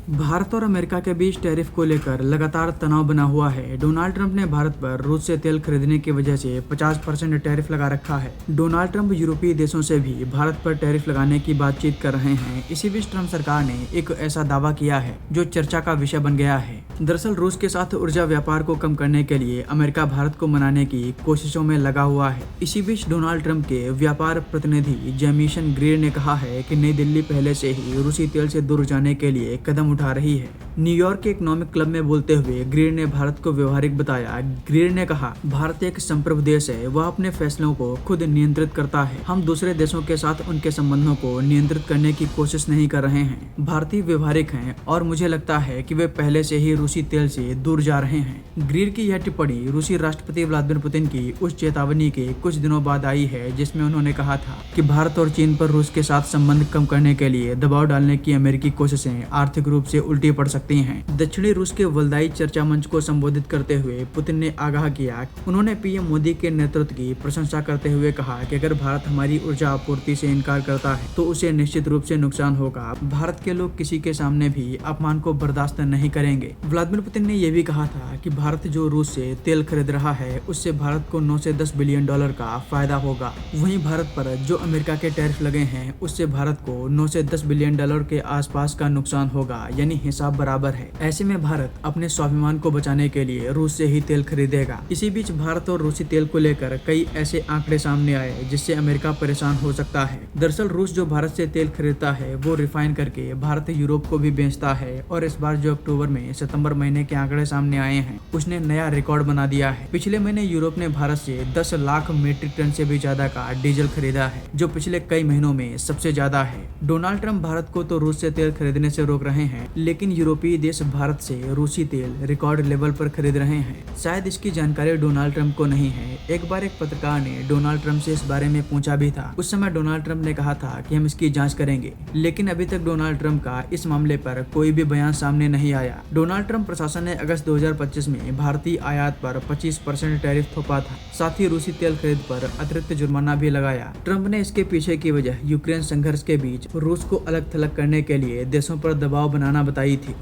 भारत और अमेरिका के बीच टैरिफ को लेकर लगातार तनाव बना हुआ है। डोनाल्ड ट्रंप ने भारत पर रूस से तेल खरीदने की वजह से 50% टैरिफ लगा रखा है। डोनाल्ड ट्रंप यूरोपीय देशों से भी भारत पर टैरिफ लगाने की बातचीत कर रहे हैं। इसी बीच ट्रंप सरकार ने एक ऐसा दावा किया है जो चर्चा का विषय बन गया है। दरअसल रूस के साथ ऊर्जा व्यापार को कम करने के लिए अमेरिका भारत को मनाने की कोशिशों में लगा हुआ है। इसी बीच डोनाल्ड ट्रंप के व्यापार प्रतिनिधि जेमिसन ग्रीर ने कहा है कि नई दिल्ली पहले से ही रूसी तेल से दूर जाने के लिए कदम उठा रही है। न्यूयॉर्क के इकोनॉमिक क्लब में बोलते हुए ग्रीर ने भारत को व्यवहारिक बताया। ग्रीर ने कहा, भारत एक संप्रभु देश है, वह अपने फैसलों को खुद नियंत्रित करता है। हम दूसरे देशों के साथ उनके संबंधों को नियंत्रित करने की कोशिश नहीं कर रहे हैं। भारतीय व्यवहारिक हैं और मुझे लगता है कि वे पहले से ही रूसी तेल से दूर जा रहे हैं। ग्रीर की यह टिप्पणी रूसी राष्ट्रपति व्लादिमीर पुतिन की उस चेतावनी के कुछ दिनों बाद आई है जिसमें उन्होंने कहा था कि भारत और चीन पर रूस के साथ संबंध कम करने के लिए दबाव डालने की अमेरिकी कोशिशें आर्थिक रूप से उल्टी पड़ सकती हैं। दक्षिणी रूस के वल्दाई चर्चा मंच को संबोधित करते हुए पुतिन ने आगाह किया। उन्होंने पीएम मोदी के नेतृत्व की प्रशंसा करते हुए कहा कि अगर भारत हमारी ऊर्जा आपूर्ति से इनकार करता है तो उसे निश्चित रूप से नुकसान होगा। भारत के लोग किसी के सामने भी अपमान को बर्दाश्त नहीं करेंगे। व्लादिमीर पुतिन ने यह भी कहा था कि भारत जो रूस से तेल खरीद रहा है उससे भारत को 9 से 10 बिलियन डॉलर का फायदा होगा। वहीं भारत पर जो अमेरिका के टैरिफ लगे हैं उससे भारत को 9 से 10 बिलियन डॉलर के आसपास का नुकसान होगा, यानी हिसाब बराबर है। ऐसे में भारत अपने स्वाभिमान को बचाने के लिए रूस से ही तेल खरीदेगा। इसी बीच भारत और रूसी तेल को लेकर कई ऐसे आंकड़े सामने आए जिससे अमेरिका परेशान हो सकता है। दरअसल रूस जो भारत से तेल खरीदता है वो रिफाइन करके भारत यूरोप को भी बेचता है और इस बार जो अक्टूबर में सितंबर महीने के आंकड़े सामने आए हैं उसने नया रिकॉर्ड बना दिया है। पिछले महीने यूरोप ने भारत से 10 लाख मीट्रिक टन से भी ज्यादा का डीजल खरीदा है, जो पिछले कई महीनों में सबसे ज्यादा है। डोनाल्ड ट्रंप भारत को तो रूस से तेल खरीदने से रोक रहे हैं, लेकिन यूरोपीय देश भारत से रूसी तेल रिकॉर्ड लेवल पर खरीद रहे हैं। शायद इसकी जानकारी डोनाल्ड ट्रंप को नहीं है। एक बार एक पत्रकार ने डोनाल्ड ट्रंप से इस बारे में पूछा भी था। उस समय डोनाल्ड ट्रंप ने कहा था कि हम इसकी जांच करेंगे, लेकिन अभी तक डोनाल्ड ट्रंप का इस मामले पर कोई भी बयान सामने नहीं आया। डोनाल्ड ट्रंप प्रशासन ने अगस्त 2025 में भारतीय आयात पर 25% टैरिफ थोपा था, साथ ही रूसी तेल खरीद पर अतिरिक्त जुर्माना भी लगाया। ट्रंप ने इसके पीछे की वजह यूक्रेन संघर्ष के बीच रूस को अलग थलग करने के लिए देशों पर दबाव बनाना बताई थी।